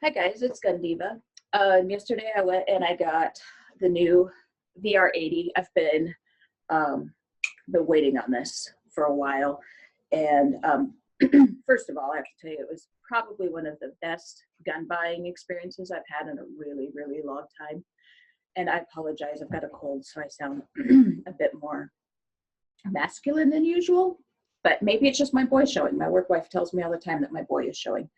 Hi guys, it's Gun Diva. Yesterday I went and I got the new VR80. I've been waiting on this for a while, and first of all, I have to tell you, it was probably one of the best gun buying experiences I've had in a really, really long time. And I apologize, I've got a cold, so I sound a bit more masculine than usual, but maybe it's just my boy showing. My work wife tells me all the time that my boy is showing.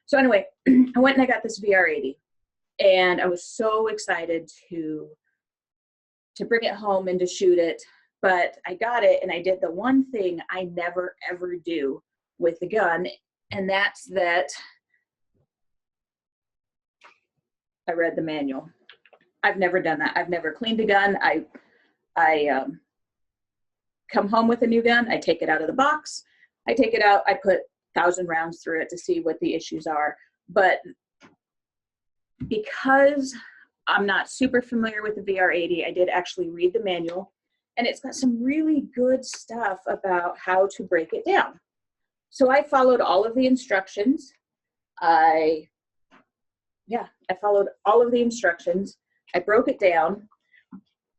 So anyway, I went and I got this VR80, and I was so excited to bring it home and to shoot it. But I got it, and I did the one thing I never ever do with the gun, and that's that I read the manual. I've never done that. I've never cleaned a gun. I come home with a new gun. I take it out of the box. I take it out. I put 1,000 rounds through it to see what the issues are. But because I'm not super familiar with the VR80, I did actually read the manual, and it's got some really good stuff about how to break it down. So I followed all of the instructions. I followed all of the instructions. I broke it down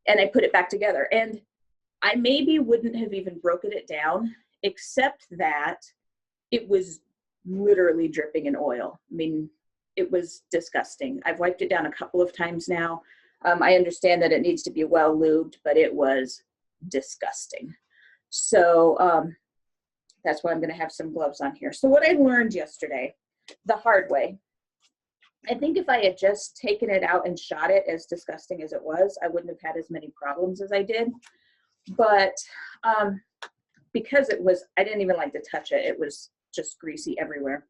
and I put it back together. And I maybe wouldn't have even broken it down, except that it was literally dripping in oil. I mean, it was disgusting. I've wiped it down a couple of times now. I understand that it needs to be well lubed, but it was disgusting. So that's why I'm going to have some gloves on here. So what I learned yesterday, the hard way, I think if I had just taken it out and shot it, as disgusting as it was, I wouldn't have had as many problems as I did. But because it was, I didn't even like to touch it. It was just greasy everywhere.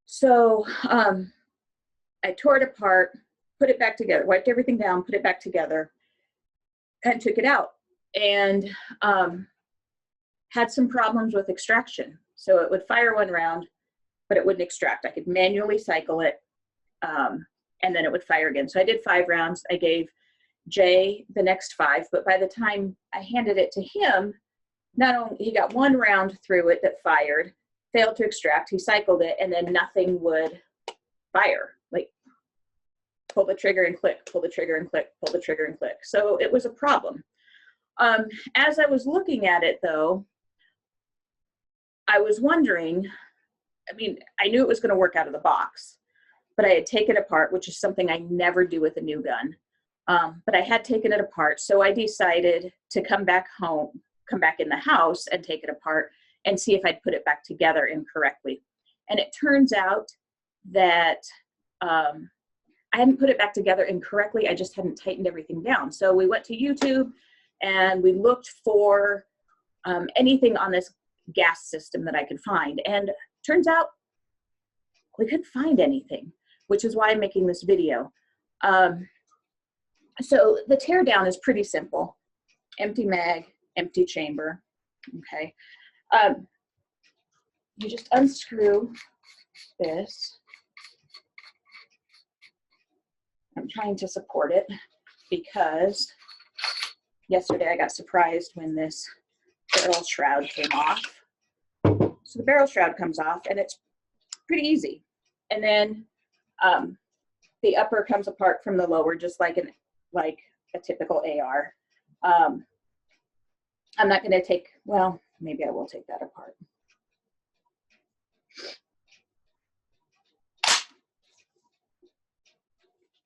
So I tore it apart, put it back together, wiped everything down, put it back together, and took it out. And had some problems with extraction. So it would fire one round, but it wouldn't extract. I could manually cycle it, and then it would fire again. So I did 5 rounds. I gave Jay the next 5, but by the time I handed it to him, not only he got 1 round through it that fired, failed to extract, he cycled it, and then nothing would fire. Like, pull the trigger and click, pull the trigger and click, pull the trigger and click. So it was a problem. As I was looking at it though, I was wondering, I mean, I knew it was going to work out of the box, but I had taken it apart, which is something I never do with a new gun. But I had taken it apart, so I decided to come back in the house and take it apart and see if I'd put it back together incorrectly. And it turns out that I hadn't put it back together incorrectly, I just hadn't tightened everything down. So we went to YouTube and we looked for anything on this gas system that I could find. And turns out we couldn't find anything, which is why I'm making this video. So the tear down is pretty simple. Empty mag, empty chamber, okay? You just unscrew this. I'm trying to support it because yesterday I got surprised when this barrel shroud came off. So the barrel shroud comes off and it's pretty easy. And then the upper comes apart from the lower, just like a typical AR. I'm not going to take, well, maybe I will take that apart.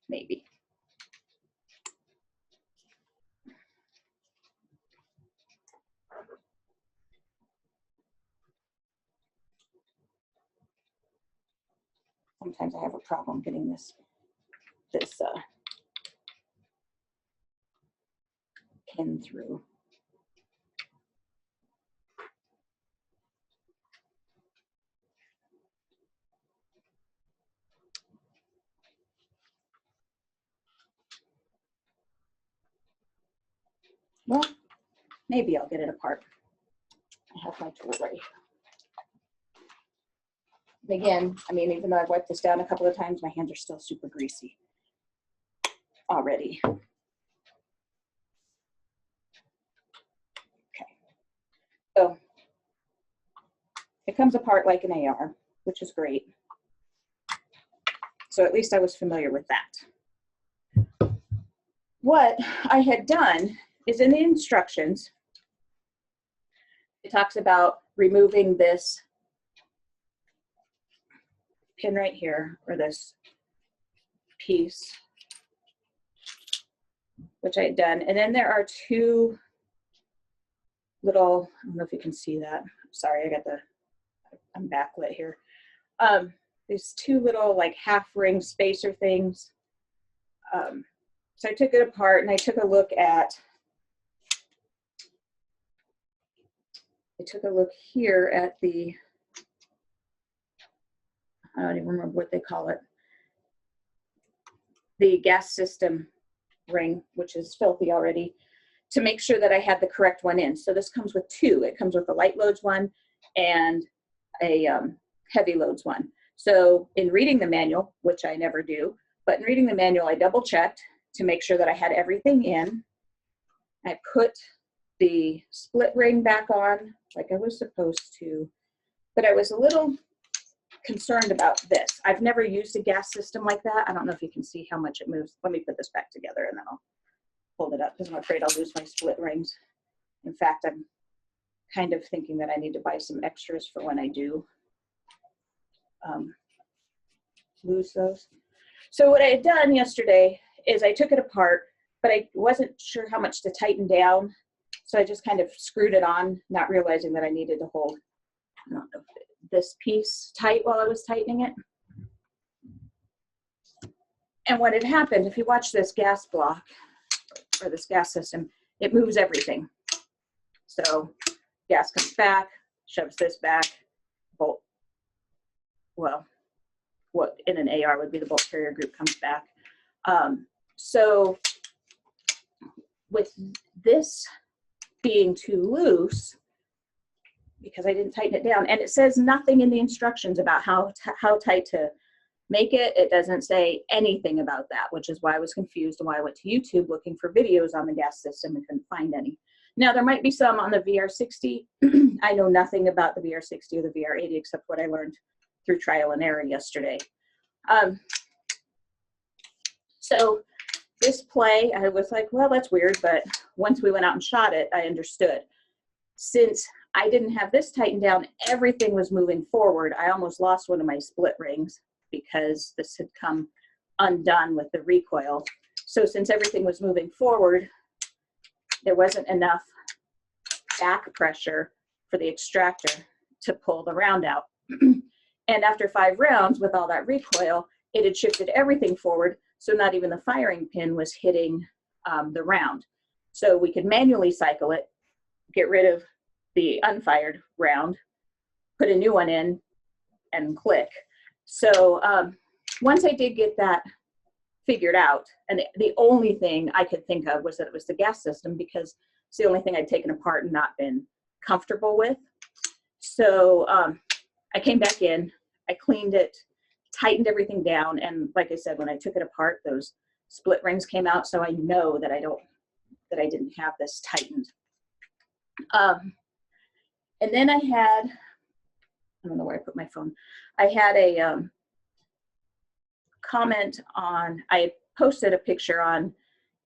Maybe. Sometimes I have a problem getting this pin through. Well, maybe I'll get it apart. I have my tool right here. Again, I mean, even though I've wiped this down a couple of times, my hands are still super greasy already. Okay. So it comes apart like an AR, which is great. So at least I was familiar with that. What I had done is in the instructions, it talks about removing this pin right here, or this piece, which I had done. And then there are two little, I don't know if you can see that. Sorry, I'm backlit here. These two little like half ring spacer things. So I took it apart and I took a look here at the, I don't even remember what they call it, the gas system ring, which is filthy already, to make sure that I had the correct one in. So this comes with two. It comes with a light loads one and a heavy loads one. So in reading the manual, which I never do, but in reading the manual, I double checked to make sure that I had everything in. I put the split ring back on like I was supposed to, but I was a little concerned about this. I've never used a gas system like that. I don't know if you can see how much it moves. Let me put this back together and then I'll hold it up because I'm afraid I'll lose my split rings. In fact, I'm kind of thinking that I need to buy some extras for when I do lose those. So what I had done yesterday is I took it apart, but I wasn't sure how much to tighten down. So I just kind of screwed it on, not realizing that I needed to hold, I don't know, this piece tight while I was tightening it. And what had happened, if you watch this gas block or this gas system, it moves everything. So gas comes back, shoves this back, bolt, well, what in an AR would be the bolt carrier group comes back. So with this being too loose, because I didn't tighten it down, and it says nothing in the instructions about how tight to make it. It doesn't say anything about that, which is why I was confused and why I went to YouTube looking for videos on the gas system and couldn't find any. Now there might be some on the VR60. I know nothing about the VR60 or the VR80 except what I learned through trial and error yesterday. So this play, I was like, well, that's weird, but once we went out and shot it, I understood. Since I didn't have this tightened down, everything was moving forward. I almost lost one of my split rings because this had come undone with the recoil. So since everything was moving forward, there wasn't enough back pressure for the extractor to pull the round out. And after 5 rounds with all that recoil, it had shifted everything forward, so not even the firing pin was hitting the round. So we could manually cycle it, get rid of the unfired round, put a new one in, and click. So once I did get that figured out, and the only thing I could think of was that it was the gas system, because it's the only thing I'd taken apart and not been comfortable with. So I came back in, I cleaned it, tightened everything down, and like I said, when I took it apart, those split rings came out, so I know that I didn't have this tightened. And then I had, I don't know where I put my phone. I had a comment on, I posted a picture on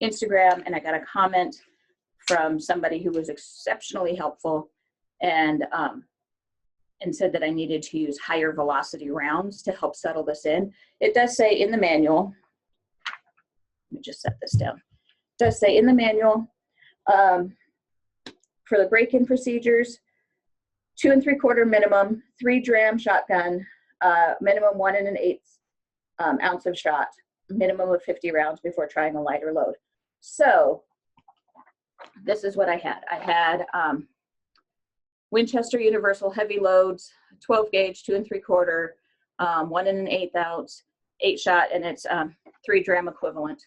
Instagram and I got a comment from somebody who was exceptionally helpful and said that I needed to use higher velocity rounds to help settle this in. It does say in the manual, let me just set this down. It does say in the manual, for the break-in procedures, 2 3/4 minimum, 3 dram shotgun, minimum 1 1/8 ounce of shot, minimum of 50 rounds before trying a lighter load. So this is what I had. I had Winchester Universal heavy loads, 12 gauge, 2 3/4, 1 1/8 ounce, 8 shot, and it's 3 dram equivalent.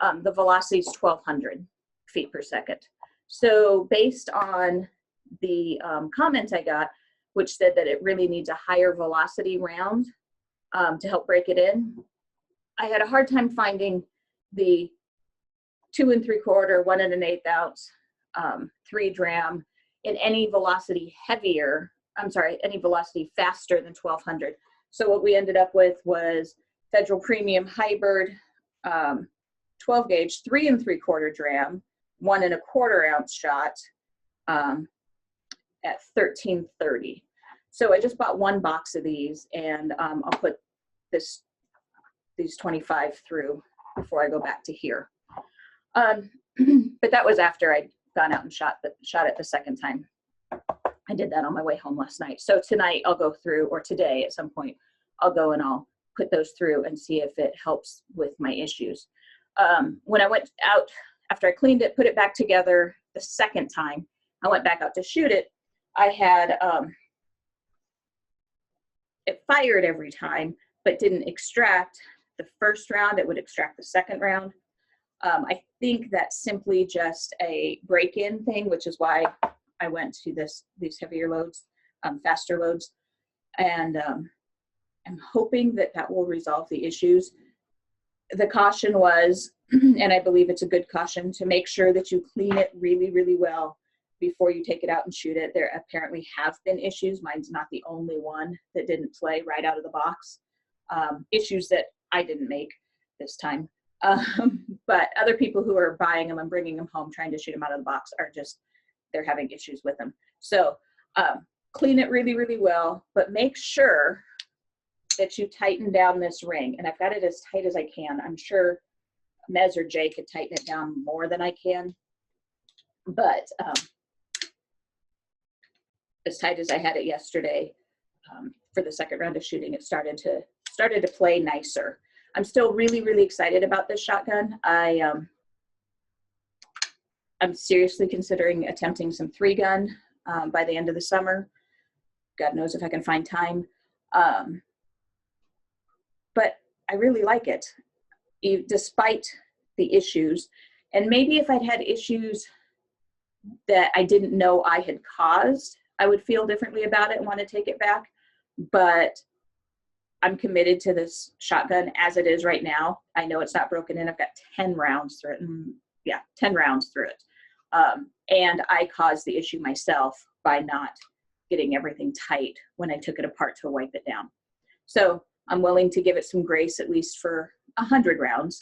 The velocity is 1,200 feet per second. So based on the comment I got, which said that it really needs a higher velocity round to help break it in, I had a hard time finding the 2 3/4, 1 1/8 ounce, 3 dram in any velocity heavier, I'm sorry, any velocity faster than 1,200. So what we ended up with was Federal Premium Hybrid 12 gauge, 3 3/4 dram, 1 1/4 ounce shot at $13.30. So I just bought 1 box of these, and I'll put these 25 through before I go back to here. But that was after I'd gone out and shot it the second time. I did that on my way home last night. So tonight I'll go through, or today at some point, I'll go and I'll put those through and see if it helps with my issues. When I went out, after I cleaned it, put it back together the second time, I went back out to shoot it. I had, it fired every time, but didn't extract the first round. It would extract the second round. I think that's simply just a break-in thing, which is why I went to these heavier loads, faster loads. And I'm hoping that that will resolve the issues. The caution was, and I believe it's a good caution, to make sure that you clean it really, really well before you take it out and shoot it. There apparently have been issues. Mine's not the only one that didn't play right out of the box. Issues that I didn't make this time. But other people who are buying them and bringing them home, trying to shoot them out of the box, are just, they're having issues with them. So clean it really, really well, but make sure that you tighten down this ring. And I've got it as tight as I can. I'm sure Mez or Jay could tighten it down more than I can, but as tight as I had it yesterday for the second round of shooting, it started to play nicer. I'm still really, really excited about this shotgun. I'm seriously considering attempting some 3-gun by the end of the summer. God knows if I can find time. But I really like it, despite the issues. And maybe if I'd had issues that I didn't know I had caused, I would feel differently about it and want to take it back. But I'm committed to this shotgun as it is right now. I know it's not broken in. I've got 10 rounds through it. Yeah, 10 rounds through it. And I caused the issue myself by not getting everything tight when I took it apart to wipe it down. So I'm willing to give it some grace, at least for 100 rounds,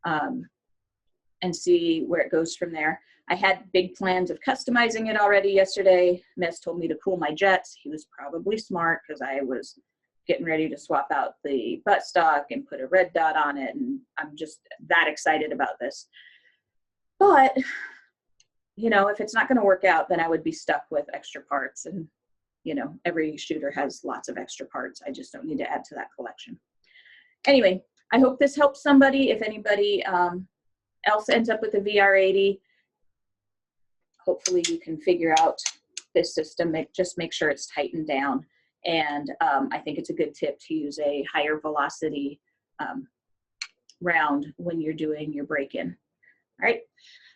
and see where it goes from there. I had big plans of customizing it already yesterday. Mez told me to cool my jets. He was probably smart, because I was getting ready to swap out the buttstock and put a red dot on it, and I'm just that excited about this. But, you know, if it's not going to work out, then I would be stuck with extra parts, and, you know, every shooter has lots of extra parts. I just don't need to add to that collection. Anyway, I hope this helps somebody. If anybody else ends up with a VR80, hopefully you can figure out this system. Just make sure it's tightened down. And I think it's a good tip to use a higher velocity round when you're doing your break-in. All right,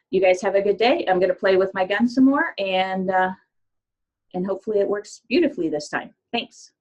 you guys have a good day. I'm going to play with my gun some more, and hopefully it works beautifully this time. Thanks.